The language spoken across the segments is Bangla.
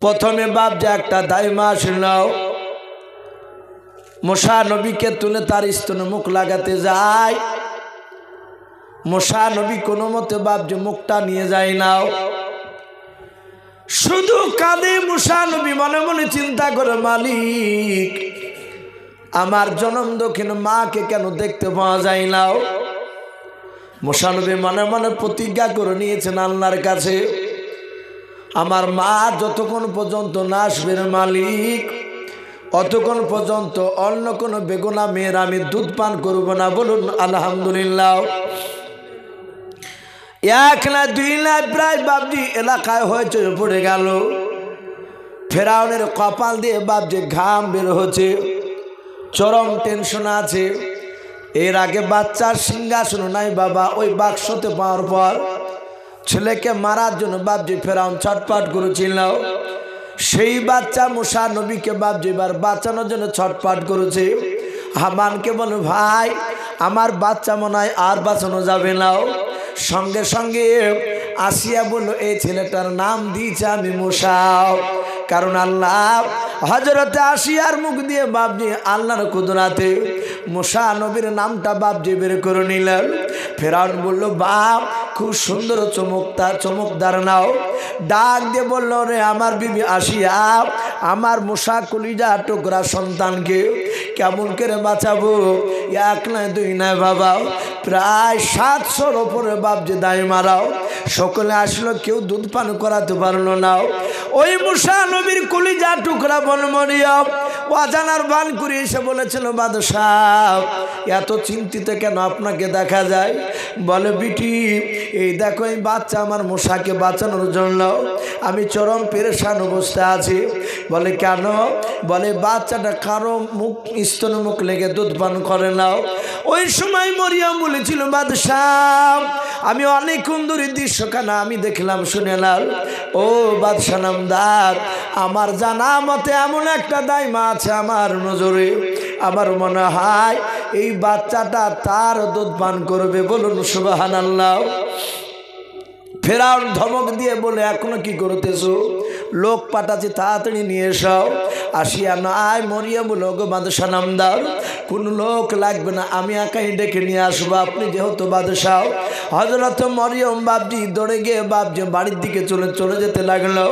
প্রথমে বাপ যে একটা দাইমা আসল মুসা নবীকে তুলে তার স্তনে মুখ লাগাতে যায়। মুসা নবী কোনো মতে বাপ যে মুখটা নিয়ে যায় নাও, শুধু কাঁদে মুসা নবী, মনে মনে চিন্তা করে মালিক আমার জনম দক্ষিণ মাকে কেন দেখতে পাওয়া যায় নাও। মুসা নবী মনে মনে প্রতিজ্ঞা করে নিয়েছেন আল্লাহর কাছে, আমার মা যতক্ষণ পর্যন্ত না আসবে মালিক অতক্ষণ পর্যন্ত অন্য কোনো বেগুনা মেয়ের আমি দুধ পান করব না। বলুন আলহামদুলিল্লাহ। এক না দুই না প্রায় বাপজি এলাকায় হয়েছে পড়ে গেল। ফেরাউনের কপাল দিয়ে বাপজি ঘাম বের হচ্ছে, চরম টেনশন আছে। এর আগে বাচ্চার সিংহাসন নাই বাবা, ওই বাক্সতে পাওয়ার পর ছেলেকে মারার জন্য বাপজি ফেরাউন ছটফট করেছিল। সেই বাচ্চা মুসা নবীকে বাপজি এবার বাঁচানোর জন্য ছটফট করেছে। হামানকে বলে ভাই আমার বাচ্চা মনে হয় আর বাঁচানো যাবে না। সঙ্গে সঙ্গে আসিয়া বলল এই ছেলেটার নাম দিয়েছে আমি মুসা, কারণ আল্লাহ হযরতে আসিয়ার মুখ দিয়ে বাপজি আল্লাহর কুদরতে মুসা নবীর নামটা বাপজি বের করে নিলেন। ফেরাউন বলল বাপ খুব সুন্দর চমকদার নাও। ডাক দিয়ে বলল রে আমার বিবি আসিয়া আমার মুসা কলিজা টুকরা সন্তানকে কেমন করে বাঁচাবো? এক নয় দুই নয় বাবা, প্রায় 700-র ওপরে বাপজি দায় মারাও। সকলে আসলো, কেউ দুধ পান করাতে পারলো না। ওই মুসা নবীর কলিজা টুকরা বনমরিয়ম অজানার বান করে এসে বলেছিল বাদশাহ এত চিন্তিত কেন আপনাকে দেখা যায়? বলে বিটি এই দেখো এই বাচ্চা আমার মুসাকে বাঁচানোর জন্য আমি চরম পেরেশান অবস্থায় আছি। বলে কেন? বলে বাচ্চাটা কারো মুখ স্তন মুখ লেগে দুধ পান করে নাও। ওই সময় মরিয়ম বলেছিল বাদশাহ আমি অনেকক্ষণ ধরে দৃশ্যখানা আমি দেখলাম শুনেলাম। ও বাদশাহ নামদার, আমার জানা মতে এমন একটা দাইমা আছে আমার নজরে, আমার মনে হয় এই বাচ্চাটা তার দুধ পান করবে। বলুন সুবহানাল্লাহ। ফেরাউন ধমক দিয়ে বলে এখনো কি করতেছো? লোক পাঠাচ্ছি তাড়াতাড়ি নিয়ে এসাও। আসিয়া নাই মরিয়া বলো গো বাদশাহ নামদার কোন লোক লাগবে না, আমি একাই ডেকে নিয়ে আসবো, আপনি যেহেতু বাদশাহ। হযরত মরিয়ম বাপজি দৌড়ে গিয়ে বাপজি বাড়ির দিকে চলে যেতে লাগলো।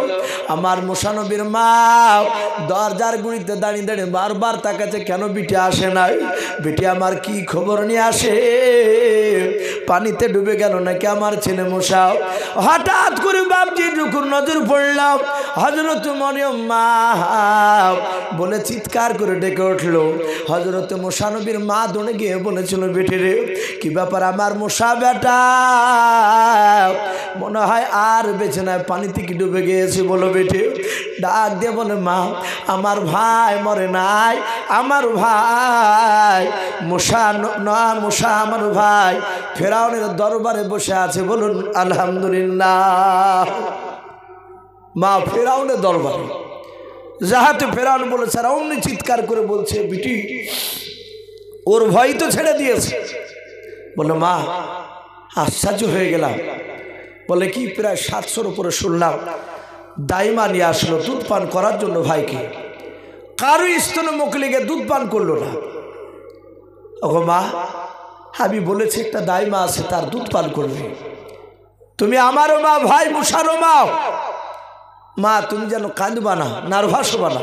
আমার মুসা নবীর মা দরজার গুড়িতে দাঁড়িয়ে দাঁড়িয়ে বারবার তাকাচ্ছে কেন বিটি আসে নাই, বিটি আমার কি খবর নিয়ে আসে, পানিতে ডুবে গেল নাকি আমার ছেলে মুসা? হঠাৎ করে বাপজি যখন নজর পড়লাম হযরত মরিয়ম মা বলে চিৎকার করে ডেকে উঠলো। হযরত মুসা নবীর মা দৌড়ে গিয়ে বলেছিল বেটি রে কি ব্যাপার আমার মুসা বেটা মনে হয় আর বেঁচে নাই, পানিতে কি ডুবে গিয়েছে বলো বেটি? ডাক দিয়ে বলে মা আমার ভাই মরে নাই, আমার ভাই মুসা না মুসা আমার ভাই ফেরাউনের দরবারে বসে আছে। বলুন আলহামদুলিল্লাহ। মা ফেরাউনের দরবারে যাহাতে ফেরাউন বলেছে আর অমনি চিৎকার করে বলছে বিটি ওর ভয় তো ছেড়ে দিয়েছে। বলে মা আশ্চর্য হয়ে গেলাম। বলে কি? প্রায় 700-র উপরে শুনলাম দাইমা নিয়ে আসলো দুধ পান করার জন্য ভাইকে, কারো স্তনে মুখ লেগে দুধ পান করলো না। ওগো মা আমি বলেছি একটা দাইমা আছে তার দুধ পান করবে, তুমি আমারও মা ভাই মুসারও মা। মা তুমি যেন কাঁদবা না, নার্ভাস হবা না,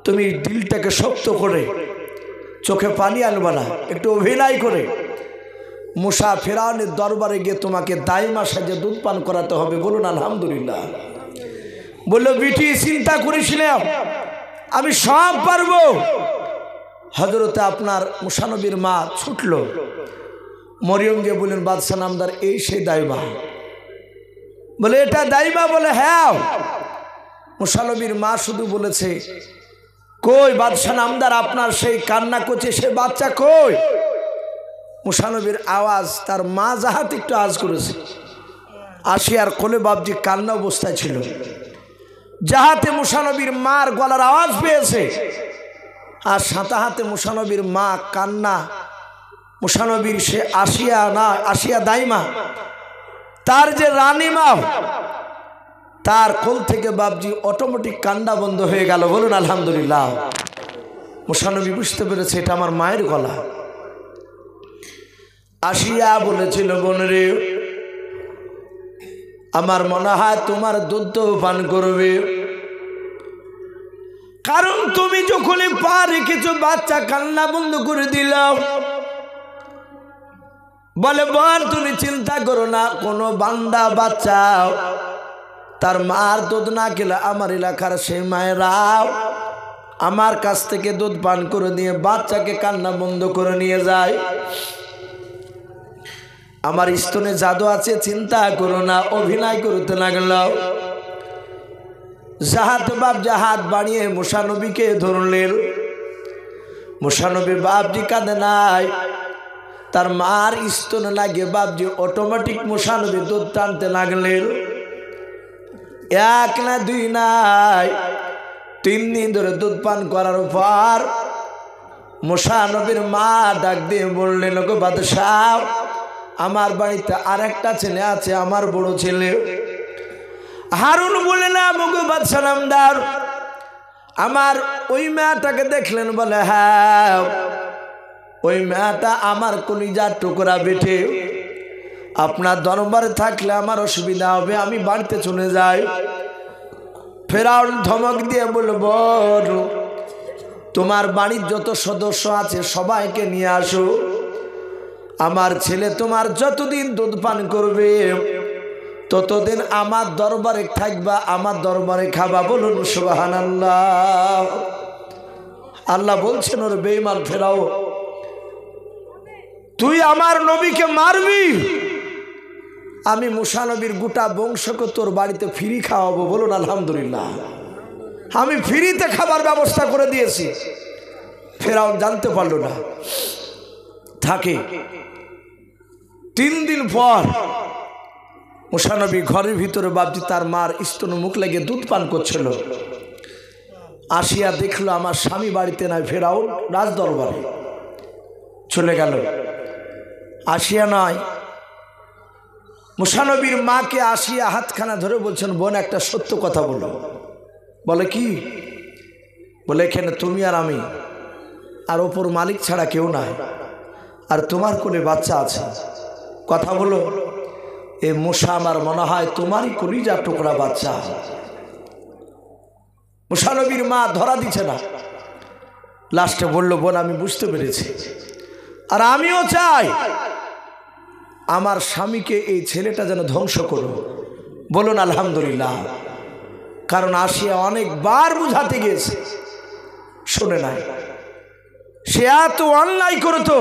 তুমি দিলটাকে শক্ত করে চোখে পানি আনবা না, একটু অভিনয় করে মুসা ফেরাউনের দরবারে গিয়ে তোমাকে দাইমা সাজে দুধ পান করাতে হবে। বলুন আলহামদুলিল্লাহ। বললো বিটি চিন্তা করিস না, আমি সব পারবো। হযরতে আপনার মুসা নবীর মা ছুটল। মরিয়ম গিয়ে বললেন বাদশাহ নামদার এই সেই দাইমা। বলে এটা দাইমা? বলে হ্যাঁ। মুসা নবীর মা শুধু বলেছে কই বাদশাহ নামদার আপনার সেই কান্না করছে সে বাচ্চা কই? মুসা নবীর আওয়াজ তার মা যাহাতে একটু আওয়াজ করেছে, আসিয়ার কোলে বাপজি কান্না অবস্থায় ছিল, যাহাতে মুসা নবীর মার গলার আওয়াজ পেয়েছে আর সাথে হাতে মুসা নবীর মা কান্না। মুসা নবীর সে আসিয়া না আসিয়া দাইমা তার যে রানী মা তার কোল থেকে বাপজি অটোমেটিক কান্না বন্ধ হয়ে গেল। বলুন আলহামদুলিল্লাহ। মুসা নবী বুঝতে পেরেছে এটা আমার মায়ের গলা। আসিয়া বলেছিল, বোন রে, আমার মনে হয় তোমার দুধ পান করবে, কারণ তুমি যখনই পা রেখেছো বাচ্চা কান্না বন্ধ করে দিল। বলে, বোন তুমি চিন্তা করো না, কোনো বান্দা বাচ্চা তার মার দুধ না খেলে আমার এলাকার সেই মায়েরাও আমার কাছ থেকে দুধ পান করে নিয়ে বাচ্চাকে কান্না বন্ধ করে নিয়ে যায়। আমার স্তনে জাদু আছে, চিন্তা করো না। অভিনয় করতে লাগল। জাহাত বাপ জাহাত বাড়িয়ে মুসা নবীকে ধরলেন। মুসা নবী বাপজি কাঁদে নাই, তার মার স্তনে লাগে বাপজি অটোমেটিক মুসা নবী দুধ টানতে লাগলেন। এক না দুই নাই, 3 দিন ধরে দুধ পান করার পর মুসা নবীর মা ডাক দিয়ে বললেন, গো বাদশাহ, আমার বাড়িতে আরেকটা ছেলে আছে, আমার বড় ছেলে হারুন বলে না মুগো বাদশাহ নামদার। আমার ওই মেয়েটাকে দেখলেন? বলে, হ্যাঁ, ওই মেয়েটা আমার কলিজার টুকরা বেটে। আপনার দরবারে থাকলে আমার অসুবিধা হবে, আমি বাড়িতে চলে যাই। ফেরাউন ধমক দিয়ে বলল, তোমার বাড়ির যত সদস্য আছে সবাইকে নিয়ে আসো, আমার ছেলে তোমার যতদিন দুধ পান করবে ততদিন আমার দরবারে থাকবা, আমার দরবারে খাবা। বলুন সুবহানাল্লাহ। আল্লাহ বলছেন, ওর বেঈমান ফেরাও, তুই আমার নবীকে মারবি, আমি মুসা নবীর গোটা বংশকে তোর বাড়িতে ফ্রি খাওয়াবো। বলুন আলহামদুলিল্লাহ। আমি ফ্রিতে খাবার ব্যবস্থা করে দিয়েছি। ফেরাউন জানতে পারল না। থাকে 3 দিন পর মুসা নবী ঘরের ভিতরে বাপজি তার মার স্তন মুখ লেগে দুধ পান করছিল। আসিয়া দেখলো আমার স্বামী বাড়িতে নাই। ফেরাউন রাজ দরবারে চলে গেল। আসিয়া নয়, মুসা নবীর মাকে আসিয়া হাতখানা ধরে বলছেন, বোন একটা সত্য কথা বলো। বলে, কি? বলে, এখানে তুমি আর আমি, আর ওপর মালিক ছাড়া কেউ নাই, আর তোমার কোলে বাচ্চা আছে। কথা বলো। এ মুসা আমার মনে হয় তোমারই কলিজা টুকরা বাচ্চা। মুসা নবীর মা ধরা দিচ্ছে না। লাস্টে বলল, বোন আমি বুঝতে পেরেছি, আর আমিও চাই আমার স্বামীকে এই ছেলেটা যেন ধ্বংস করো। বলুন আলহামদুলিল্লাহ। কারণ আসিয়া অনেকবার বুঝাতে গিয়েছে, শুনে নাই। সে এত অন্যায় করতো।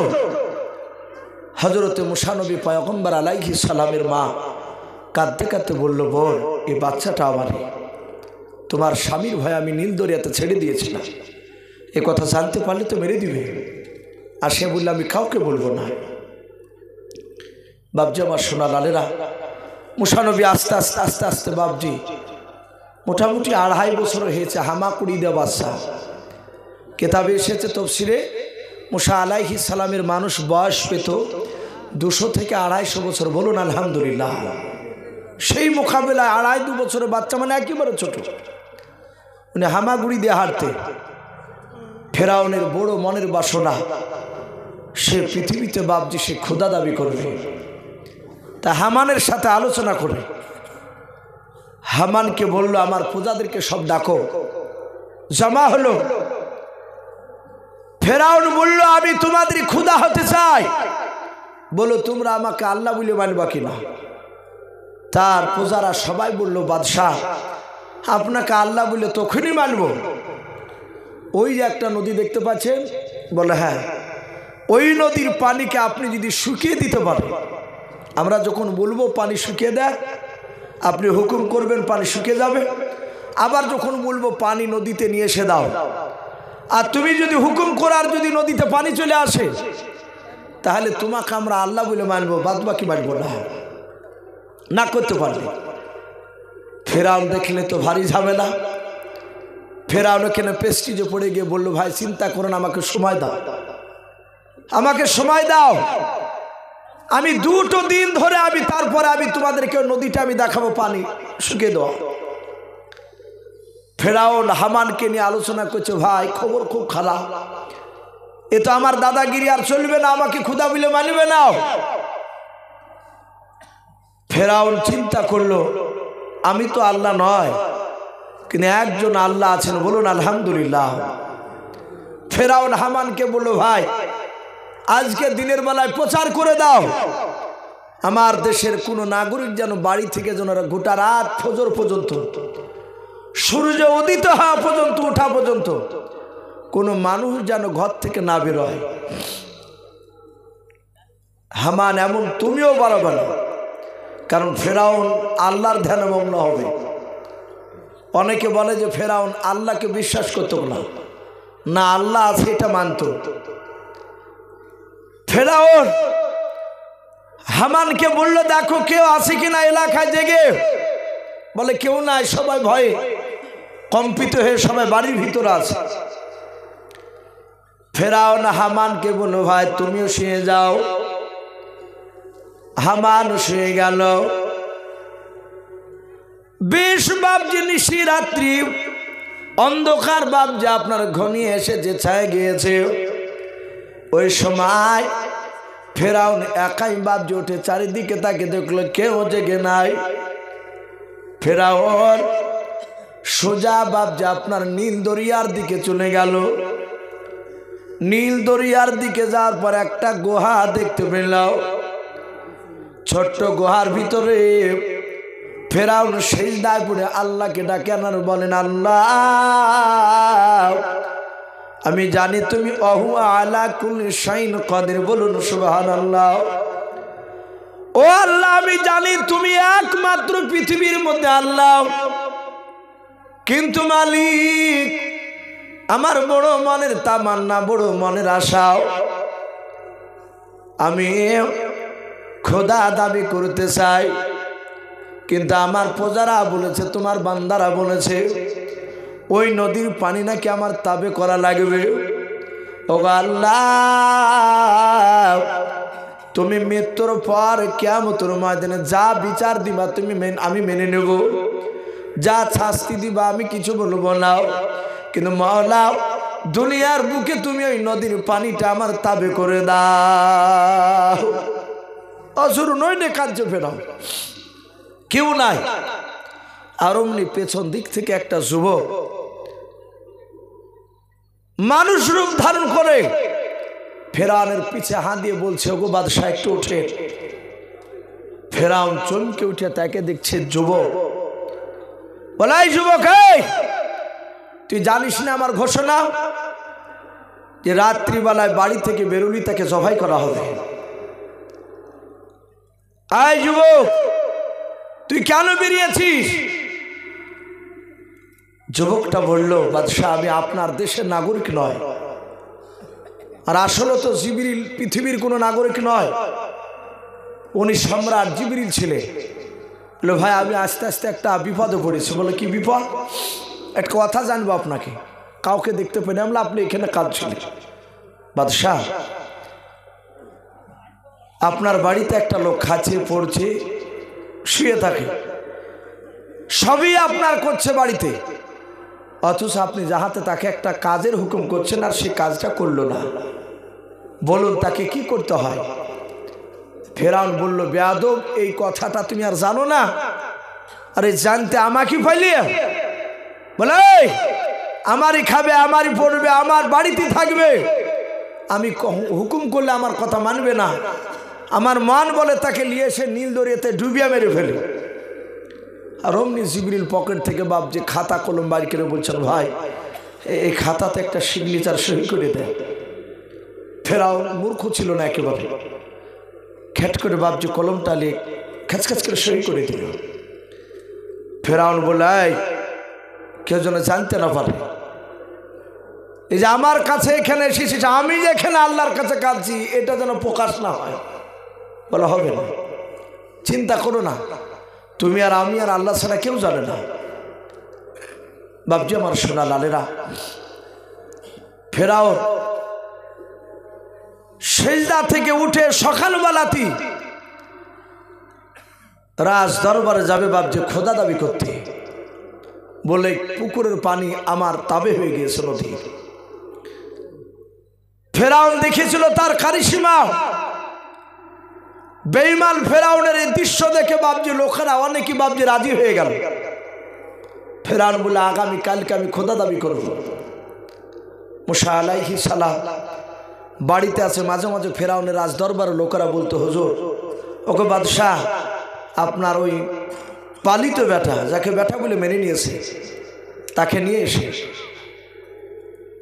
হযরতে মুসা নবী পয়গম্বর আলাইহিস সালামের মা কাঁদতে কাঁদতে বলল, বোন এই বাচ্চাটা আমারই, তোমার স্বামীর ভয়ে আমি নীল দরিয়াতে ছেড়ে দিয়েছিলাম, এ কথা জানতে পারলে তো মেরে দিবে। আর সে বলল, আমি কাউকে বলবো না। বাপজি আমার সোনা লালেরা, মুসা নবী আস্তে আস্তে আস্তে আস্তে বাপজি মোটামুটি 2.5 বছর হয়েছে হামাকুড়ি দেওয়া বাচ্চা। কেতাবে এসেছে তফসিরে, মুসা আলাইহিস সালামের মানুষ বয়স পেত 200 থেকে 250 বছর। বলুন আলহামদুলিল্লাহ। সেই মোকাবেলায় 2.5 বছরের বাচ্চা মানে একেবারে ছোট, উনি হামাগুড়ি দিয়ে হাঁটতে। ফেরাউনের বড় মনের বাসনা, সে পৃথিবীতে বাপজি সে খোদা দাবি করবে। তা হামানের সাথে আলোচনা করে হামানকে বলল, আমার প্রজাদেরকে সব ডাকো। জমা হলো। ফেরাউন বলল, আমি তোমাদের খোদা হতে চাই, বলো তোমরা আমাকে আল্লাহ বলে মানবা কিনা। তার প্রজারা সবাই বলল, বাদশাহ আপনাকে আল্লাহ বলে তখনই মানব। ওই যে একটা নদী দেখতে পাচ্ছেন? বলে, হ্যাঁ। ওই নদীর পানিকে আপনি যদি শুকিয়ে দিতে পারেন, আমরা যখন বলবো পানি শুকিয়ে দেয়, আপনি হুকুম করবেন পানি শুকিয়ে যাবে। আবার যখন বলবো পানি নদীতে নিয়ে এসে দাও, আর তুমি যদি হুকুম করার যদি নদীতে পানি চলে আসে, তাহলে তোমাকে আমরা আল্লাহ বলে মানবো, বাদ বাকি মানবো না। না করতে পারবে। ফেরাউন দেখলে তো ভারী ঝামেলা। ফেরাউন এখানে পেস্টিজে পড়ে গিয়ে বললো, ভাই চিন্তা করুন, আমাকে সময় দাও, আমাকে সময় দাও, আমি 2 দিন ধরে তারপরে আমি তোমাদেরকে নদীটা আমি দেখাবো পানি শুকিয়ে দেওয়া। ফেরাউন হামানকে নিয়ে আলোচনা করছে, ভাই খবর খুব খারাপ, এ তো আমার দাদাগিরি আর চলবে না, আমাকে ক্ষুধা বিলে মানবে না। ফেরাউন চিন্তা করলো, আমি তো আল্লাহ নয়, কিন্তু একজন আল্লাহ আছেন, বলুন আলহামদুলিল্লাহ। ফেরাউন হামানকে বলল, ভাই আজকে দিনের বেলায় প্রচার করে দাও, আমার দেশের কোনো নাগরিক যেন বাড়ি থেকে যেন গোটা রাত ফজর পর্যন্ত, সূর্য উদিত হওয়া পর্যন্ত, ওঠা পর্যন্ত কোনো মানুষ যেন ঘর থেকে না বেরোয়। হামান এমন তুমিও বাড়াবে না, কারণ ফেরাউন আল্লাহর ধ্যানে মগ্ন হবে। অনেকে বলে যে ফেরাউন আল্লাহকে বিশ্বাস করত না, না আল্লাহ আছে এটা মানত। ফেরাউন হামানকে বলল, দেখো কেউ আছে কিনা এলাকায় জেগে। বলে কেউ নাই, সবাই ভয়ে কম্পিত হয়ে সবাই বাড়ির ভিতরে আছে। ফেরাউন হামানকে বলল, ভাই তুমিও শুয়ে যাও। হামান শুয়ে গেল। বেশ বাবজি নিশি রাত্রি অন্ধকার বাবজি আপনার ঘনিয়ে এসে যে ছায় গিয়েছে, ওই সময় ফেরাউন একাই বাবজি উঠে চারিদিকে তাকে দেখলো, কেউ জেগে নাই। ফেরাউন সোজা বাবজি আপনার নীল দরিয়ার দিকে চলে গেল। নীল দরিয়ার দিকে যাওয়ার পর একটা গুহা দেখতে পেল। ছোট্ট গুহার ভিতরে ফেরাউন সিজদায় পড়ে আল্লাহকে ডাকে আর বলেন, আল্লাহ আমি জানি তুমি অহু আলা কুল্লি শাইইন কাদির, বলুন সুবহানাল্লাহ। ও আল্লাহ আমি জানি তুমি একমাত্র পৃথিবীর মধ্যে আল্লাহ, কিন্তু মালিক আমার বড় মনের তামান্না, বড় মনের আশাও, আমি খোদা দাবি করতে চাই, কিন্তু আমার প্রজারা বলেছে, তোমার বান্দারা বলেছে ওই নদীর পানি নাকি আমার তাবে করা লাগবে। ও আল্লাহ তুমি মৃত্যুর পর কিয়ামতের ময়দানে যা বিচার দিবা তুমি আমি মেনে নেব, যা শাস্তি দিবা আমি কিছু বলবো না, কিন্তু মাওলা দুনিয়ার বুকে তুমি ওই নদীর পানিটা আমার তাবে করে দাও। অসুর নই নে কার্য ফেরাও, কেউ নাই। আর অমনি পেছন দিক থেকে একটা যুবক মানুষ রূপ ধারণ করে ফেরাউনের পিছে হাত দিয়ে বলছে, ওগো বাদশাহ একটু উঠে। ফেরাউন চমকে উঠে তাকে দেখছে যুবক। বলাই যুবক, তুই জানিস না আমার ঘোষণা যে রাত্রিবেলায় বাড়ি থেকে বেরুলি তাকে জবাই করা হবে। আয় যুবক তুই কেন বেরিয়েছিস? যুবকটা বলল, বাদশাহ আমি আপনার দেশের নাগরিক নয়, আর আসলে তো জিবরিল পৃথিবীর কোনো নাগরিক নয়, উনি সম্রাট জিবরিল ছিলেন। বলে ভাই আমি আস্তে আস্তে একটা বিপদে পড়েছি। বলে কি বিপদ? একটা কথা জানবো আপনাকে, কাউকে দেখতে পেলে আমরা আপনি এখানে কাজ ছিলেন। বাদশাহ আপনার বাড়িতে একটা লোক খাচ্ছে, পড়ছে, শুয়ে থাকে, সবই আপনার করছে বাড়িতে, অথচ আপনি যাহাতে তাকে একটা কাজের হুকুম করছেন আর সে কাজটা করলো না। বলুন তাকে কি করতে হয়? ফেরাউন বলল, বেয়াদব এই কথাটা তুমি আর জানো না? আরে জানতে আমাকে পাইলিয়ে? বলে আমারই খাবে, আমারই পড়বে, আমার বাড়িতে থাকবে, আমি হুকুম করলে আমার কথা মানবে না। আমার মান বলে তাকে নিয়ে এসে নীল দরিয়াতে ডুবিয়া মেরে ফেলে। আর অমনি জিবরিল পকেট থেকে বাপ যে খাতা কলম বাড়ি করে বলছেন, ভাই এই খাতাতে একটা সিগনেচার সই করে দেয়। ফেরাউন মূর্খ ছিল না একেবারে, খ্যাট করে বাপ যে কলমটা লিখ খ্যাচখ্যাচ করে সই করে দিল। ফেরাউন বলে, কেউ যেন জানতে না পারে এই যে আমার কাছে এখানে এসেছিস, আমি যে এখানে আল্লাহর কাছে কাঁদছি, এটা যেন প্রকাশ না হয়। বলা হবে না, চিন্তা করো না, তুমি আর আমি আর আল্লাহ ছাড়া কেউ জানে না। বাপজি আমার সোনা লালেরা, ফেরাউন সেজদা থেকে উঠে সকালবেলাতে রাজ দরবারে যাবে বাপজি খোদা দাবি করতে। বলে পুকুরের পানি আমার তাবে হয়ে গিয়েছে নদী। ফেরাউন দেখেছিল তার কারিশমা। বেঈমান ফেরাউনের এই দৃশ্য দেখে বাপজি লোকেরা অনেকই বাপজি রাজি হয়ে গেল। ফেরাউন বলে আগামী কালকে আমি খোদা দাবি করব। মুসা আলাইহিস সালাম বাড়িতে আছে। মাঝে মাঝে ফেরাউনের রাজ দরবারে লোকেরা বলতো, হুজুর ওকে বাদশাহ আপনার ওই পালিত বেটা, যাকে বেটা বলে মেনে নিয়েছে, তাকে নিয়ে এসে।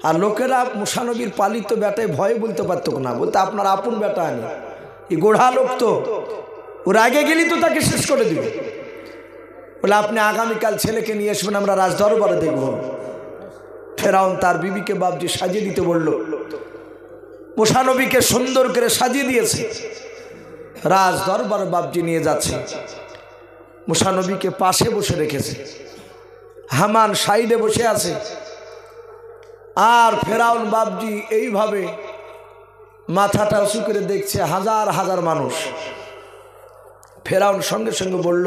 আর লোকেরা মুসা নবীর পালিত বেটায় ভয়ে বলতে পারতো না, বলতে আপনার আপন বেটা আনি, এই গোড়া লোক তো, ওর আগে গেলি তো তাকে শেষ করে দিবে। বলে আপনি আগামীকাল ছেলেকে নিয়ে আসবেন, আমরা রাজ দরবারে দেখব। ফেরাউন তার বিবিকে বাপজি সাজিয়ে দিতে বলল। মুসা নবীকে সুন্দর করে সাজিয়ে দিয়েছে। রাজ দরবারে বাপজি নিয়ে যাচ্ছে। মুসা নবীকে পাশে বসে রেখেছে, হামান সাইডে বসে আছে। আর ফেরাউন বাপজি এইভাবে মাথাটা উঁচু করে দেখছে হাজার হাজার মানুষ। ফেরাউন সঙ্গে সঙ্গে বলল,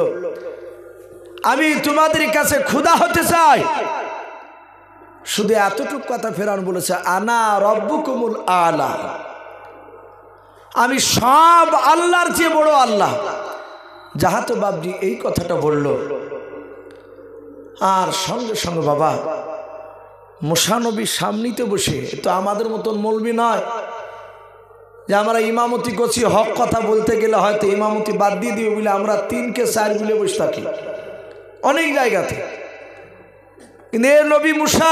আমি তোমাদের কাছে ক্ষুধা হতে চাই। শুধু এতটুকু কথা ফেরাউন বলেছে, আনা রব্বুকুমুল আলা, আমি সব আল্লাহর চেয়ে বড় আল্লাহ। যাহাতে বাপজি এই কথাটা বলল। আর সঙ্গে সঙ্গে বাবা মুসা নবীর সামনেতে বসে, তো আমাদের মতন মৌলবি নয় যে আমরা ইমামতি করছি, হক কথা বলতে গেলে হয়তো ইমামতি বাদ দিয়ে দিবে বলে আমরা 3কে 4 মিলে বসে থাকি অনেক জায়গাতে। কিন্তু এ নবী মুসা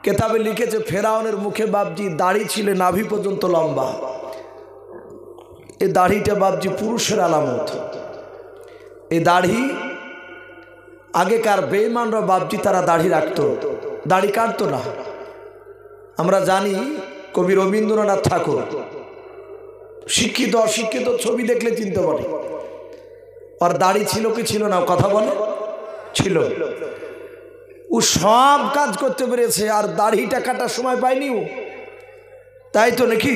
কেতাবে লিখেছে ফেরাউনের মুখে বাপজি দাড়ি ছিল নাভি পর্যন্ত লম্বা। এই দাড়িটা বাপজি পুরুষের আলামত। এই দাড়ি আগেকার বেঈমানরা বাপজি তারা দাড়ি রাখতো, দাড়ি কাটতো না। আমরা জানি কবি রবীন্দ্রনাথ ঠাকুর, শিক্ষিত অশিক্ষিত ছবি দেখলে চিনতে পারে। আর দাড়ি ছিল কি ছিল না কথা বলে? ছিল। ও সব কাজ করতে পেরেছে, আর দাড়িটা কাটার সময় পায়নি ও, তাই তো নাকি?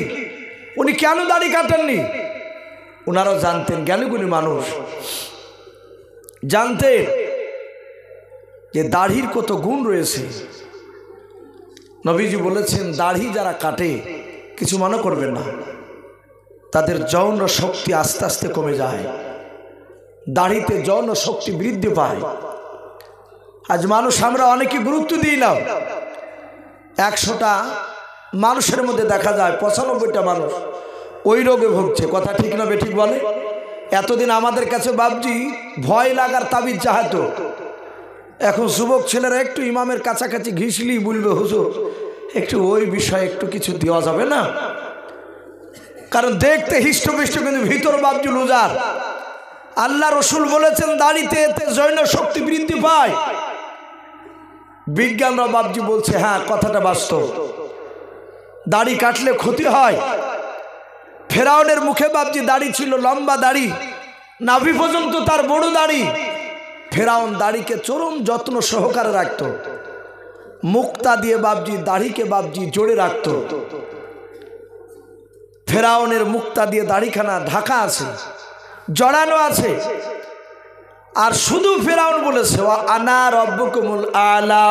উনি কেন দাড়ি কাটেননি? ওনারাও জানতেন, জ্ঞানীগুণী মানুষ জানতেন যে দাড়ির কত গুণ রয়েছে। নবীজি বলেছেন, দাড়ি যারা কাটে কিছু মনে করবেন না, তাদের যৌন শক্তি আস্তে আস্তে কমে যায়। দাড়িতে যৌন শক্তি বৃদ্ধি পায়। আজ মানুষ আমরা অনেকে গুরুত্ব দিই না। 100টা মানুষের মধ্যে দেখা যায় 95টা মানুষ ওই রোগে ভুগছে। কথা ঠিক না বেঠিক বলে? এতদিন আমাদের কাছে বাপজি ভয় লাগার তাবিজ চাহাতো। এখন যুবক ছেলেরা একটু ইমামের কাছাকাছি ঘিসলি বলবে, হুজুর একটু ওই বিষয়ে একটু কিছু দেওয়া যাবে না? কারণ দেখতে হিষ্টপিষ্ট কিন্তু ভিতর বাপজি লুজার। আল্লাহ রসুল বলেছেন দাড়িতে এতে যৌন শক্তি বৃদ্ধি পায়। বিজ্ঞানরা বাপজি বলছে হ্যাঁ কথাটা বাস্তব, দাড়ি কাটলে ক্ষতি হয়। ফেরাউনের মুখে বাপজি দাড়ি ছিল, লম্বা দাড়ি, নাভি পর্যন্ত তার বড় দাড়ি। ফেরাউন দাড়িকে চরম যত্ন সহকারে রাখত। মুক্তা দিয়ে বাপজি দাড়িকে বাপজি জোড়ে রাখত। ফেরাউনের মুক্তা দিয়ে দাড়িখানা ঢাকা আছে, জড়ানো আছে। আর শুধু ফেরাউন বলেছে, আনা রব্বুকুমুল আলা,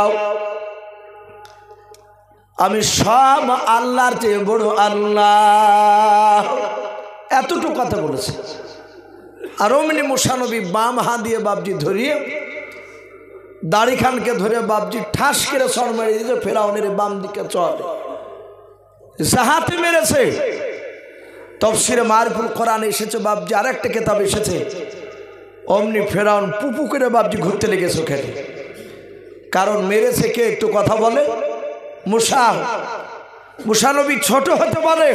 আমি সব আল্লাহর চেয়ে বড় আল্লাহ। এতটুকু কথা বলেছে। আর অমনি মুসা নবী বাম হাত দিয়ে বাপজি ধরিয়ে দাড়ি খানকে ধরে বাপজি ঠাস করে চড় মেরে দিয়েছে। ফেরাউনের বাম দিকে চড় জাহাতে মেরেছে। তাফসীরে মারিফুল কোরআন এসেছে বাপজি, আর একটা কিতাব এসেছে। অমনি ফেরাউন পুপু করে বাপজি ঘুরতে লেগেছে ওখানে। কারণ মেরেছে কে? একটু কথা বলে। মুসা নবী ছোট হতে পারে,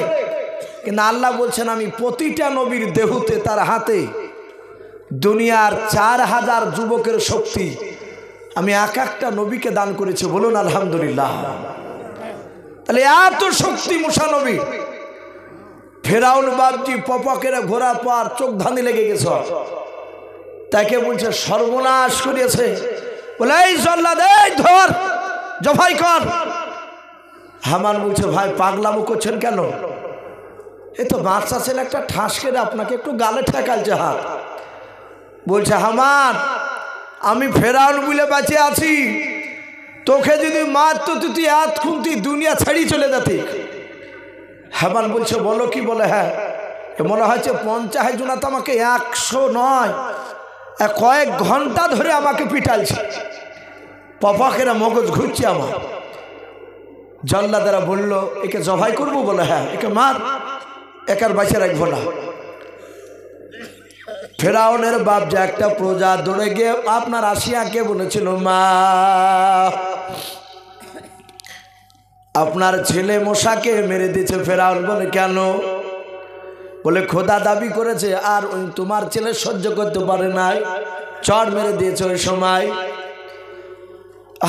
কিন্তু আল্লাহ বলছেন আমি প্রতিটা নবীর দেহতে তার হাতে দুনিয়ার 4000 যুবকের শক্তি আমি এক একটা নবীকে দান করেছি। বলুন আলহামদুলিল্লাহ। তাহলে এত শক্তি মুসা নবী। ফেরাউন বাপজি পপাকেরা ঘোরার পর চোখ ধানি লেগে গেছে। তাকে বলছে সর্বনাশ করিয়েছে। বলে এই জল্লাদ, এই ধর, জবাই কর। হামান বলছে ভাই পাগলামো করছেন কেন? এ তো বাচ্চা ছেলে, একটা ঠাস করে আপনাকে একটু গালে ঠেকালছে হাত। বলছে হামান আমি ফেরাউন বলে বেঁচে আছি, তোকে যদি মারতো তুই হাত খুনতি, দুনিয়া ছাড়িয়ে চলে যেতি। হামান বলছে বলো কি? বলে হ্যাঁ, মনে হচ্ছে 50 জন তো আমাকে 100 নয়, কয়েক ঘন্টা ধরে আমাকে পিটালছে, পপাকেরা মগজ ঘুরছে আমার। জল্লাদেরা বলল একে জবাই করবো? বলে হ্যাঁ, একে মার, একার বাঁচিয়ে রাখবো না। ফেরাউনের বাপ যে একটা প্রজা দৌড়ে গিয়ে আপনার আসিয়াকে বলেছিল, মা আপনার ছেলে মশাকে মেরে দিয়েছে। ফেরাউন বলে কেন? বলে খোদা দাবি করেছে আর ওই তোমার ছেলে সহ্য করতে পারে নাই, চড় মেরে দিয়েছে। ওই সময়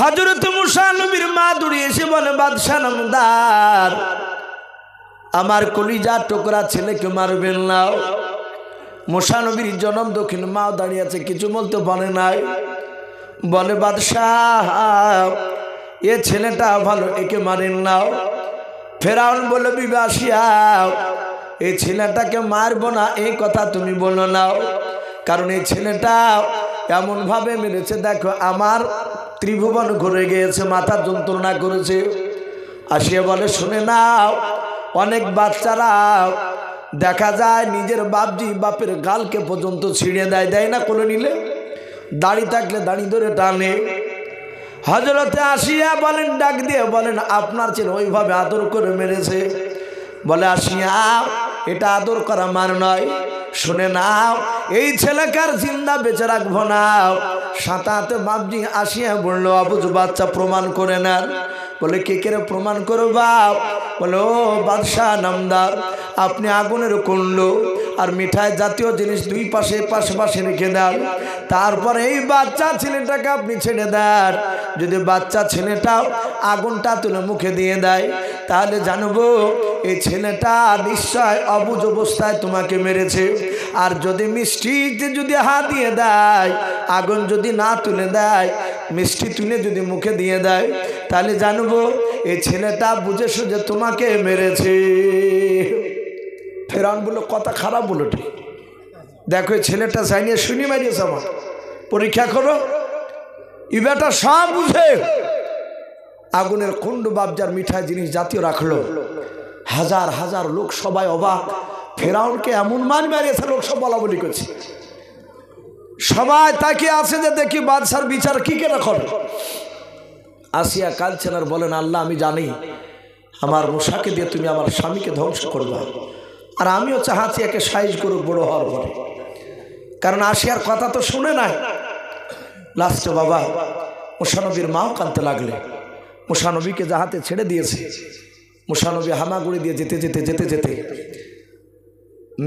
হযরত মুসা নবীর মা দৌড়ে এসে বলে, বাদশাহ নামদার, আমার কলিজার টুকরা ছেলেকে মারবেন না। মুসা নবীর জনম দক্ষিণ মাও দাঁড়িয়ে আছে, কিছু বলতে পারে নাই। বলে বাদশাহ এ ছেলেটা ভালো, একে মারেন নাও। ফেরাউন বলে বিবাসিয়া এই ছেলেটাকে মারবো না এই কথা তুমি বলো নাও, কারণ এই ছেলেটা এমনভাবে মেরেছে, দেখো আমার ত্রিভুবন ঘুরে গিয়েছে, মাথা যন্ত্রণা করেছে। আসিয়া বলে শুনে নাও, অনেক বাচ্চারা দেখা যায় নিজের বাপজি বাপের গালকে পর্যন্ত ছিঁড়ে দেয়, দেয় না কোলে নিলে, দাড়ি থাকলে দাড়ি ধরে টানে। হযরতে আসিয়া বলেন, ডাক দিয়ে বলেন আপনার ছেলে ওইভাবে আদর করে মেরেছে। বলে আসিয়া এটা আদর করা মার নয়, শুনে নাও এই ছেলেকার জিন্দা বেঁচে রাখবো না। সাঁতাতে বাপজি আসিয়া বললো, আবুজ বাচ্চা প্রমাণ করে নেন। বলে কে কে প্রমাণ করো বাপ? বলে ও বাদশাহ নামদার, আপনি আগুনের কুণ্ড আর মিঠাই জাতীয় জিনিস দুই পাশে পাশে রেখে দেন, তারপর এই বাচ্চা ছেলেটাকে আপনি ছেড়ে দেন। যদি বাচ্চা ছেলেটাও আগুনটা তুলে মুখে দিয়ে দেয়, তাহলে জানবো এই ছেলেটা নিশ্চয় অবুঝ অবস্থায় তোমাকে মেরেছে। আর যদি মিষ্টিতে যদি হাত দিয়ে দেয়, আগুন যদি না তুলে দেয়, মিষ্টি তুলে যদি মুখে দিয়ে দেয়, তাহলে জানবো এই ছেলেটা বুঝে সুঝে তোমাকে মেরেছে। ফেরাউন বললো কথা খারাপ বলো, ঠিক দেখো এই ছেলেটা চাইনিয়ে শুনি মারিয়েছে, আমার পরীক্ষা করো। ই বেটা সব বুঝে আগুনের কুণ্ড বাবজার মিঠাই জিনিস জাতীয় রাখলো। হাজার হাজার লোক সবাই অবাক, ফেরাউনকে এমন মান মারিয়েছে, লোক সব বলা বলি করছে, সবাই তাকিয়ে আছে যে দেখি বাদশার বিচার কি কেনা করে। আসিয়া কাঁদছেন আর বলেন, আল্লাহ আমি জানি আমার মুসাকে দিয়ে তুমি আমার স্বামীকে ধ্বংস করবা, আর আমিও চাহাচ্ছি একে সাইজ করুক বড় হওয়ার পরে, কারণ আসিয়ার কথা তো শুনে নাই। লাস্টে বাবা মুসা নবীর মাও কাঁদতে লাগলে, মুসা নবীকে যাহাতে ছেড়ে দিয়েছে। মুসা নবী হামাগুড়ি দিয়ে যেতে যেতে যেতে যেতে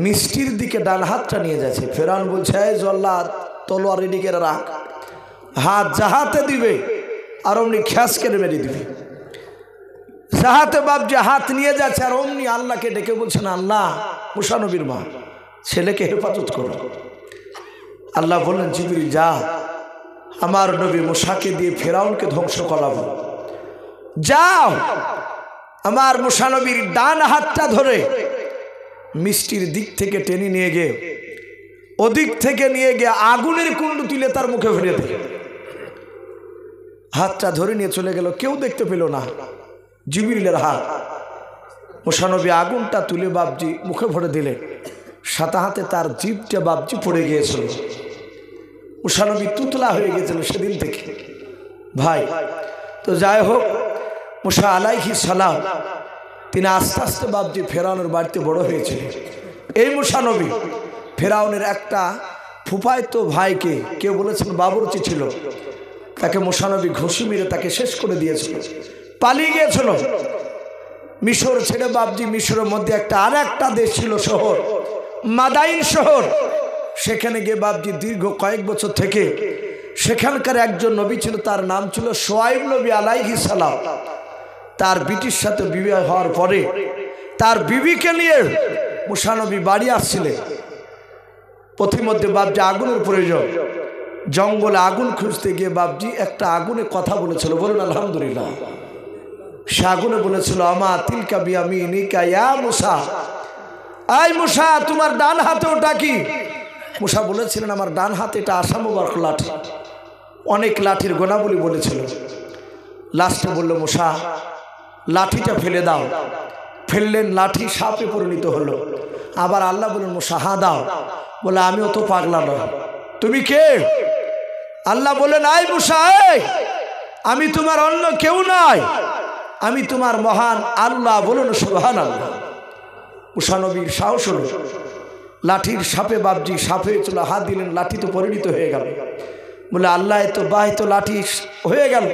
মিষ্টির দিকে ডান হাতটা নিয়ে যাচ্ছে। ফেরাউন বলছে, এই জল্লাদ তলোয়ার এদিকে রাখ, হাত যাহাতে দিবে আর অমনি খ্যাস কেটে মেরে দিবে। যাহাতে বাপ যে হাত নিয়ে যাচ্ছে আর অমনি আল্লাহকে ডেকে বলছেন, আল্লাহ মুসা নবীর মা ছেলেকে হেফাজত করো। আল্লাহ বললেন, জিবরিল যা, আমার নবী মুসাকে দিয়ে ফেরাউনকে ধ্বংস করাবো। যাও, আমার মুসা নবীর ডান হাতটা ধরে মিষ্টির দিক থেকে টেনে নিয়ে গিয়ে ওদিক থেকে নিয়ে গিয়ে আগুনের কুণ্ড তুলে তার মুখে ফেলে দেয়। হাতটা ধরে নিয়ে চলে গেল, কেউ দেখতে পেল না, জিবরিলের হাত। মুসা নবী আগুনটা তুলে বাপজি মুখে ভরে দিলে, সাথে হাতে তার জিভটা বাপজি পড়ে গিয়েছিল। মুসা নবী তুতলা হয়ে গিয়েছিল সেদিন থেকে। ভাই তো যাই হোক, মুসা আলাইহিস সালাম তিনি আস্তে আস্তে বাপজি ফেরাউনের বাড়িতে বড় হয়েছিলেন। এই মুসা নবী ফেরাউনের একটা ফুফায়তো ভাইকে, কেউ বলেছেন বাবুর্চি ছিল, তাকে মুসা নবী ঘুষি মেরে তাকে শেষ করে দিয়েছিল, পালিয়ে গিয়েছিল মিশর ছেড়ে। বাপজি মিশরের মধ্যে আর একটা দেশ ছিল শহর, মাদাইন শহর। সেখানে গিয়ে বাপজি দীর্ঘ কয়েক বছর থেকে সেখানকার একজন নবী ছিল, তার নাম ছিল সোয়াইব নবী আলাইহিস সালাম। তার বিটির সাথে বিবাহ হওয়ার পরে তার বিবিকে নিয়ে মুসা নবী বাড়ি আসছিলেন। পথিমধ্যে বাপজি আগুনের প্রয়োজন, জঙ্গলে আগুন খুঁজতে গিয়ে বাপজি একটা আগুনে কথা বলেছিল, বলুন আলহামদুলিল্লাহ। সে আগুনে বলেছিল, আমা তিলকা বিয়ামিনিকা ইয়া মুসা, আই মুসা তোমার ডান হাতে ওটা কি? মুসা বলেছিলেন, আমার ডান হাতে এটা আশা মুবারক লাঠি। অনেক লাঠির গোনাবলি বলেছিল। লাস্টে বলল মূসা লাঠিটা ফেলে দাও। ফেললেন, লাঠি সাপে পরিণত হলো। আবার আল্লাহ বললেন মূসা হা দাও। বলে আমিও তো পাগলা নয়, তুমি কে? আল্লাহ বললেন আই মূসা, আমি তোমার অন্য কেউ নয়, আমি তোমার মহান আল্লাহ। বলুন সুবহানাল্লাহ। মূসা নবীর সাহস হলো, লাঠির সাপে বাবজি সাপে চলে হাত দিলেন, লাঠি তো পরিণত হয়ে গেল। বলে আল্লাহ তো বাহ তো লাঠি হয়ে গেল।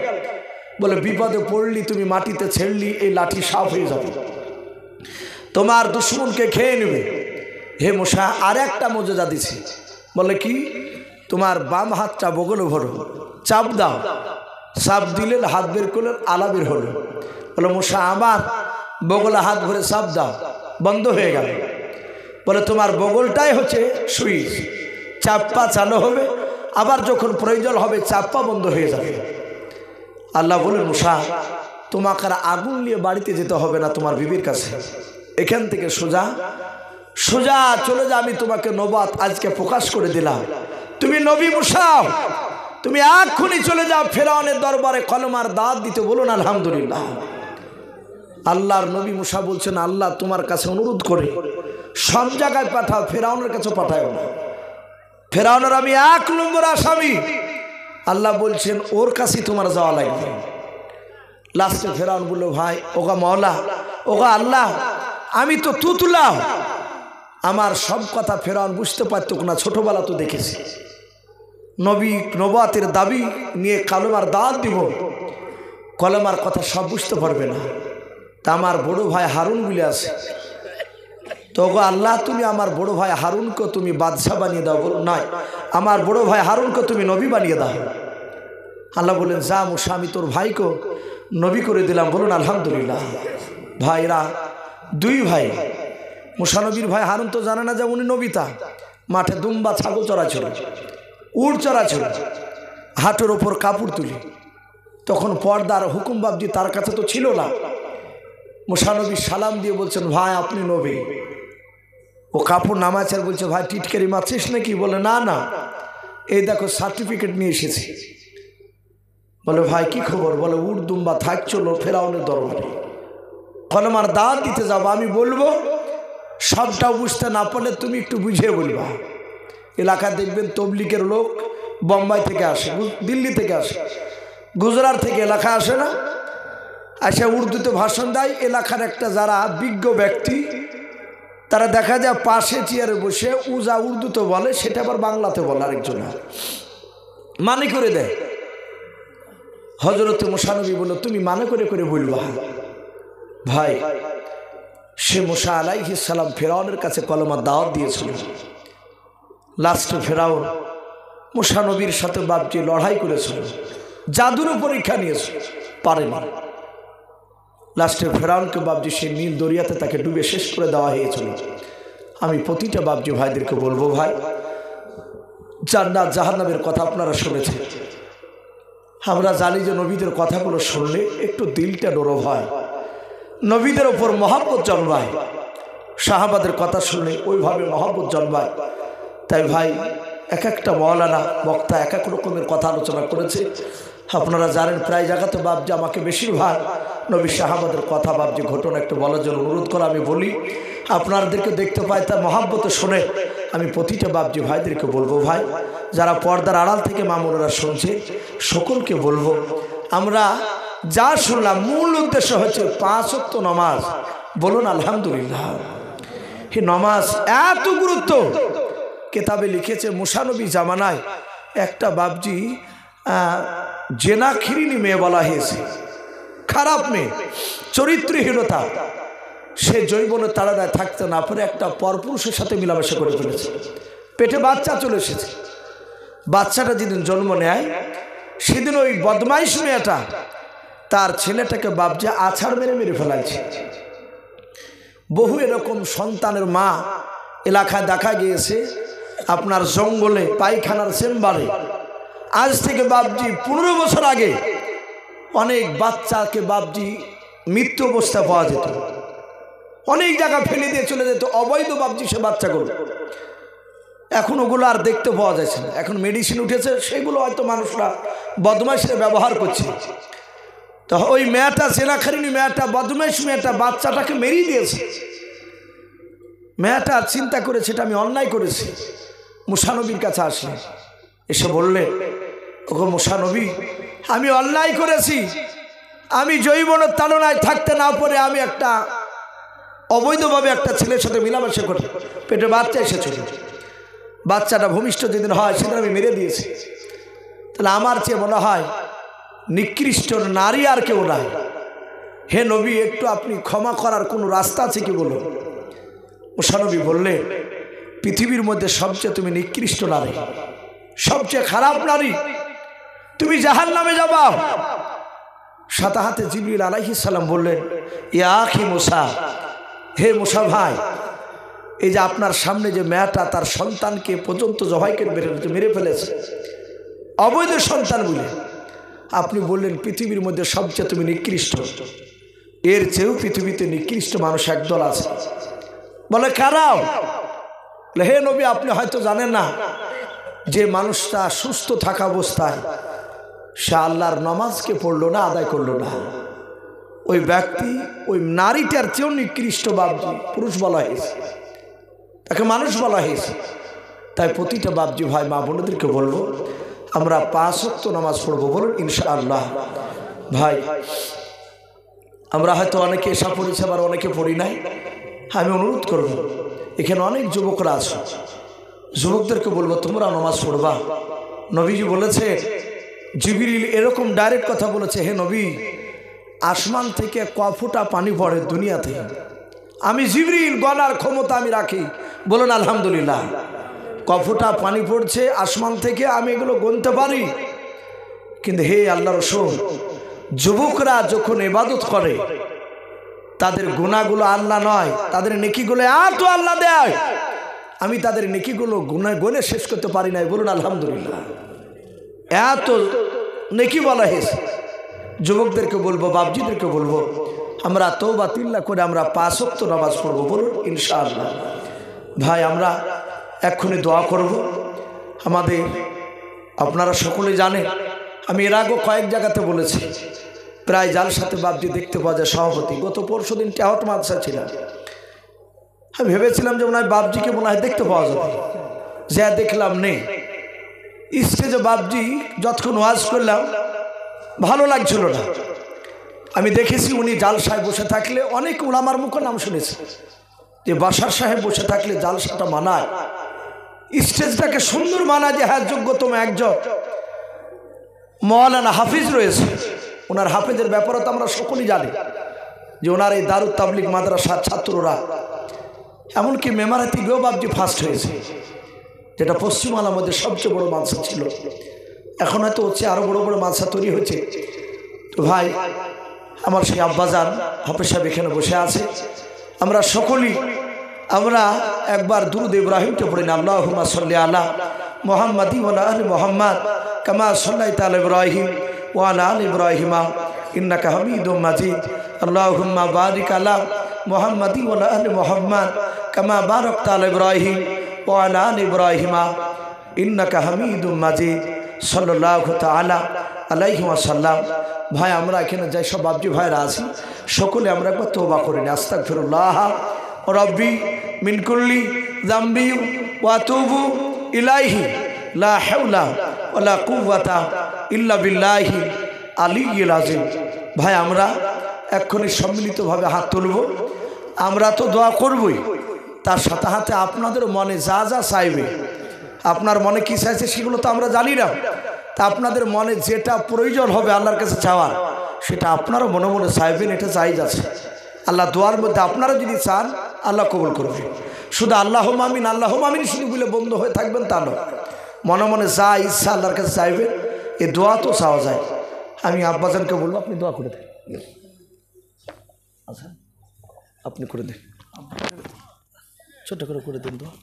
বলে বিপদে পড়লি, তুমি মাটিতে ছেড়লি, এই লাঠি সাপ হয়ে যাবে, তোমার দুশ্মনকে খেয়ে নেবে। হে মূসা আর একটা মর্যাদা দিছি। বলে কি? তোমার বাম হাতটা বগলে ভরো, চাপ দাও। চাপ দিলেন, হাত বের করলেন, আলা বের হলো। বলে মূসা আমার বগলে হাত ভরে চাপ দাও, বন্ধ হয়ে গেল। বলে তোমার বগলটাই হচ্ছে সুইচ, চাপ্পা চালু হবে, আবার যখন প্রয়োজন হবে চাপ্পা বন্ধ হয়ে যাবে। আল্লাহ বলেন মূসা তোমাকে আর আগুন নিয়ে বাড়িতে যেতে হবে না তোমার বিবির কাছে, এখান থেকে সোজা সোজা চলে যা, আমি তোমাকে নবুয়ত আজকে প্রকাশ করে দিলাম, তুমি নবী মূসা, তুমি এক্ষুনি চলে যাও ফেরাউনের দরবারে কলমার দাওয়াত দিতে। বলুন আলহামদুলিল্লাহ। আল্লাহর নবী মূসা বলছেন আল্লাহ তোমার কাছে অনুরোধ করে সব জায়গায় পাঠাও, ফেরাউনের কাছে পাঠাও না। ফেরাউনের আমি 1 নম্বর আসামি। আল্লাহ বলছেন ওর কাছেই তোমার যাওয়া লাগবে। লাস্টে ফেরাউন বলল ভাই ওগা মাওলা, ওগা আল্লাহ, আমি তো তুতলা। আমার সব কথা ফেরাউন বুঝতে পারত না, ছোটবেলা তো দেখেছি। নবুয়তের দাবি নিয়ে কলমার দাওয়াত দিব, কলমার কথা সব বুঝতে পারবে না। তা আমার বড় ভাই হারুন বলে আছে, তো গো আল্লাহ তুমি আমার বড় ভাই হারুনকে তুমি বাদশা বানিয়ে দাও। বল নয়, আমার বড় ভাই হারুনকে তুমি নবী বানিয়ে দাও। আল্লাহ বলেন যা মূসা আমি তোর ভাইকে নবী করে দিলাম। বলুন আলহামদুলিল্লাহ। ভাইরা 2 ভাই, মূসা নবীর ভাই হারুন তো জানে না যে উনি নবীতা। মাঠে দুম্বা ছাগল চড়া ছিল, উট চড়া ছিল, হাঁটুর ওপর কাপড় তুলি। তখন পর্দার হুকুম বাবজি তার কাছে তো ছিল না। মূসা নবী সালাম দিয়ে বলছেন ভাই আপনি নবী। ও কাপড় নামাচ্ছে আর বলছে ভাই টিটকারি মারছিস নাকি? বলে না না, এই দেখো সার্টিফিকেট নিয়ে এসেছি। বলে ভাই কি খবর? বলে উট দুম্বা থাক চলো ফেরাউনের দরবারে কলমার দাওয়াত দিতে যাবো। আমি বলবো সবটা বুঝতে না পারলে তুমি একটু বুঝিয়ে বলবা। এলাকায় দেখবেন তবলিগের লোক বোম্বাই থেকে আসে, দিল্লি থেকে আসে, গুজরাট থেকে এলাকায় আসে না, আসে উর্দুতে ভাষণ দেয়। এলাকার একটা যারা বিজ্ঞ ব্যক্তি তারা দেখা যায় পাশে চেয়ারে বসে যা উর্দুতে বলে সেটা আবার বাংলাতে বলে, আরেকজন মানে করে দেয়। হযরত মূসা নবী বলল তুমি মানে করে করে বলবা। ভাই সে মূসা আলাইহিস সালাম ফেরাউনের কাছে কলমার দাওয়াত দিয়েছিল। লাস্টে ফেরাউন মূসা নবীর সাথে বাপজি লড়াই করেছিল, জাদুর পরীক্ষা নিয়েছিল, পারেনি। লাস্টে ফেরাউনকে বাপজি সে নীল দরিয়াতে তাকে ডুবে শেষ করে দেওয়া হয়েছিল। আমি প্রতিটা বাপজি ভাইদেরকে বলবো ভাই জান্নাত জাহান্নামের কথা আপনারা শুনেছেন। আমরা জানি যে নবীদের কথাগুলো শুনলে একটু দিলটা নরম হয়, নবীদের ওপর মহব্বত জন্মায়, সাহাবাদের কথা শুনলে ওইভাবে মহব্বত জন্মায়। তাই ভাই এক একটা মাওলানা বক্তা এক এক রকমের কথা আলোচনা করেছে। আপনারা জানেন প্রায় জায়গাতে বাপজি আমাকে বেশিরভাগ নবী সাহাবাদের কথা বাপজি ঘটনা একটু বলার জন্য অনুরোধ করে আমি বলি। আপনাদেরকে দেখতে পাই তা মহব্বত শুনে আমি প্রতিটা বাপজি ভাইদেরকে বলবো ভাই যারা পর্দার আড়াল থেকে মামুনেরা শুনছে সকলকে বলবো আমরা যা শুনলাম মূল উদ্দেশ্য হচ্ছে 5 ওয়াক্ত নামাজ। বলুন আলহামদুলিল্লাহ। এই নামাজ এত গুরুত্ব কিতাবে লিখেছে মূসা নবী জামানায় একটা বাপজি জেনাখিরিনী মেয়ে বলা হয়েছে, খারাপ মেয়ে, চরিত্রহীনতা। সে যৌবনের তাড়ায় থাকতে না পারে একটা পরপুরুষের সাথে মিলামেশা করে ফেলেছে, পেটে বাচ্চা চলে এসেছে। বাচ্চাটা যেদিন জন্ম নেয় সেদিন ওই বদমাইশ মেয়েটা তার ছেলেটাকে বাপজি আছাড় মেরে মেরে ফেলাইছে। বহু এরকম সন্তানের মা এলাকায় দেখা গিয়েছে, আপনার জঙ্গলে পায়খানার চেম্বারে। আজ থেকে বাপজি 15 বছর আগে অনেক বাচ্চাকে বাপজি মৃত্যু অবস্থায় পাওয়া যেত, অনেক জায়গা ফেলে দিয়ে চলে যেত অবৈধ বাপজি সে বাচ্চাগুলো। এখন ওগুলো আর দেখতে পাওয়া যাচ্ছে না, এখন মেডিসিন উঠেছে, সেগুলো হয়তো মানুষরা বদমাইশের ব্যবহার করছে। তো ওই মেয়েটা জেনাখারিনী মেয়েটা বদমাইশ মেয়েটা বাচ্চাটাকে মেরিয়ে দিয়েছে। মেয়েটা চিন্তা করেছে এটা আমি অন্যায় করেছি। মুসা নবীর কাছে আসলেন, এসে বললে ওগো মুসা নবী, আমি অন্যায় করেছি। আমি যৌবনের তাড়নায় থাকতে না পারে আমি একটা অবৈধভাবে একটা ছেলের সাথে মিলামেশা করি, পেটে বাচ্চা এসেছিল। বাচ্চাটা ভূমিষ্ঠ যেদিন হয় সেদিন আমি মেরে দিয়েছি। তাহলে আমার চেয়ে মনে হয় নিকৃষ্ট নারী আর কেউ নাই। হে নবী, একটু আপনি ক্ষমা করার কোনো রাস্তা আছে কি বলুন? মুসা নবী বললে পৃথিবীর মধ্যে সবচেয়ে তুমি নিকৃষ্ট নারী, সবচেয়ে খারাপ নারী, তুমি জাহান্নামে যাবা। সাথে হাতে জিবরিল আলাইহিস সালাম বললেন, ইয়া আখি মুসা, হে মুসা ভাই, এই যে আপনার সামনে যে মেয়েটা তার সন্তানকে পর্যন্ত জবাই করে মেরে ফেলেছে অবৈধ সন্তান বলে, আপনি বললেন পৃথিবীর মধ্যে সবচেয়ে তুমি নিকৃষ্ট। এর চেয়েও পৃথিবীতে নিকৃষ্ট মানুষ একদল আছে। বলে কারাও? হে নবী, আপনি হয়তো জানেন না যে মানুষটা সুস্থ থাকা অবস্থায় সে আল্লাহর নামাজকে পড়লো না, আদায় করলো না, ওই ব্যক্তি ওই নারীটার চেয়েও নিকৃষ্ট বাবজি পুরুষ বলা হয়েছে, তাকে মানুষ বলা হয়েছে। তাই প্রতিটা বাবজি ভাই মা বোনদেরকে বলবো আমরা 5 ওয়াক্ত নামাজ পড়বো, বলুন ইনশাআল্লাহ। ভাই আমরা হয়তো অনেকে এসা পড়েছে, আবার অনেকে পড়ি নাই। আমি অনুরোধ করব, এখানে অনেক যুবকরা আছে, যুবকদেরকে বলবো তোমরা নামাজ পড়বা। নবীজি বলেছে, জিবরিল এরকম ডাইরেক্ট কথা বলেছে, হে নবী, আসমান থেকে ক ফোঁটা পানি পড়ে দুনিয়াতে, আমি জিবরিল গলার ক্ষমতা আমি রাখি, বলুন আলহামদুলিল্লাহ। ক ফোঁটা পানি পড়ছে আসমান থেকে আমি এগুলো গুনতে পারি। কিন্তু হে আল্লাহ রাসূল, যুবকরা যখন ইবাদত করে তাদের গুনাহগুলো আল্লাহ নয়, তাদের নেকিগুলো এত আল্লাহ দেয়, আমি তাদের নেকিগুলো গুনে শেষ করতে পারি নাই, বলুন আলহামদুলিল্লাহ। এত নেকি বলা হয়েছে। যুবকদেরকে বলবো, বাবজিদেরকে বলবো আমরা তওবা তিল্লা করে আমরা 5 ওয়াক্ত নামাজ পড়বো, বলুন ইনশাআল্লাহ। ভাই আমরা এক্ষুনি দোয়া করব। আমাদের আপনারা সকলে জানেন, আমি এর আগেও কয়েক জায়গাতে বলেছি, প্রায় জালসাতে বাবজি দেখতে পাওয়া যায় সভাপতি। গত পরশু দিন টেহট মাদ্রাসা ছিলাম, আমি ভেবেছিলাম যে মনে হয় বাবজিকে মনে হয় দেখতে পাওয়া যাবে, যা দেখলাম নেই। স্টেজে বাবজি যতক্ষণ ওয়াজ করলাম ভালো লাগছিল না। আমি দেখেছি উনি জালসায় বসে থাকলে অনেক উলামার মুখে নাম শুনেছি যে বাশার সাহেব বসে থাকলে জালসাটা মানায়, স্টেজটাকে সুন্দর মানায়, যে হ্যাঁ যোগ্যতম একজন মাওলানা হাফিজ রয়েছে। ওনার হাফিজের ব্যাপারে তো আমরা সকলেই জানি যে ওনার এই দারুত তাবলিগ মাদ্রাসার ছাত্ররা এমনকি মেমারাতি গিয়েও বাবজি ফার্স্ট হয়েছে, যেটা পশ্চিমবাংলার মধ্যে সবচেয়ে বড় মাদ্রাসা ছিল। এখন হয়তো হচ্ছে আরও বড় বড় মাদ্রাসা তৈরি হয়েছে। তো ভাই আমার সেই আব্বাজান হাফেজ সাহেব এখানে বসে আছে, আমরা সকলেই আমরা একবার দুরূদ ইব্রাহিমকে পড়ি না, আল্লাহুম্মা সাল্লি আলা মুহাম্মাদি ওয়া আলা আলি মুহাম্মাদ কামা সাল্লাইতা আলা ইব্রাহিম ওয়া আলা আলি ইব্রাহিম ইন্নাকা হামিদুম মাজিদ। আল্লাহুম্মা বারিক আলা মুহাম্মাদি ওয়া আলা আলি মুহাম্মাদ কামা বারাকতা আলা ইব্রাহিম ওয়া আলা আলি ইব্রাহিম ইন্নাকা হামিদুম মাজিদ সাল্লাল্লাহু তাআলা আলাইহি ওয়াসাল্লাম। ভাই আমরা এখানে যাই সব বাবজি ভাইরা আছি, সকলে আমরা একবার তওবা করে নিই, আস্তাগফিরুল্লাহ রব্বি মিন কুল্লি যামবি ওয়া আতুবু ইলাইহি লা হাওলা ওয়ালা কুওয়াতা ইল্লা বিল্লাহি আলিয়্যিল আযীম। ভাই আমরা এক্ষুনি সম্মিলিতভাবে হাত তুলব, আমরা তো দোয়া করবই, তার সাথে সাথে আপনাদের মনে যা যা চাইবে, আপনার মনে কি চাইছে সেগুলো তো আমরা জানি না, তা আপনাদের মনে যেটা প্রয়োজন হবে আল্লাহর কাছে চাওয়ার সেটা আপনারা মনে মনে চাইবেন, এটা জায়েজ আছে। আল্লাহ দোয়ার মধ্যে আপনারা যদি চান আল্লাহ কবুল করবে। শুধু আল্লাহুম্মা আমিন আল্লাহুম্মা আমিন শুধু বলে বন্ধ হয়ে থাকবেন তা নয়, মনে মনে যা ইচ্ছা আল্লাহর কাছে চাইবেন, এই দোয়া তো চাওয়া যায়। আমি আব্বাজানকে বলবো আপনি দোয়া করে দেন, আচ্ছা আপনি করে দেন, ছোট করে দেন দোয়া।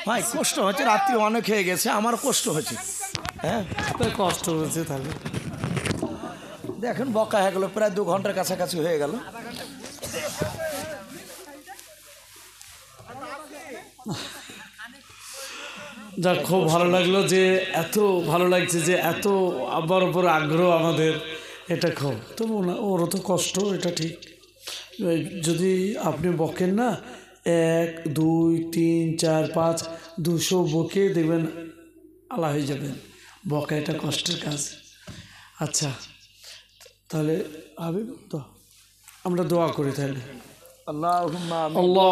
ভাই কষ্ট হচ্ছে, রাত্রি অনেক হয়ে গেছে, আমার কষ্ট হচ্ছে। হ্যাঁ কষ্ট হয়েছে, তাহলে দেখেন বকা হয়ে গেল, প্রায় 2 ঘন্টার কাছাকাছি হয়ে গেল। যাক, খুব ভালো লাগলো যে এত ভালো লাগছে যে এত আব্বার উপর আগ্রহ আমাদের, এটা খুব। তবু না, ওরও তো কষ্ট, এটা ঠিক। যদি আপনি বকেন না 1 2 3 4 5 200 বকে দেখবেন আলা হয়ে যাবেন। বকা এটা কষ্টের কাজ। আচ্ছা, তাহলে হাবিব তো আমরা দোয়া করি তাহলে। আল্লাহুম্মা আমিন। আল্লাহ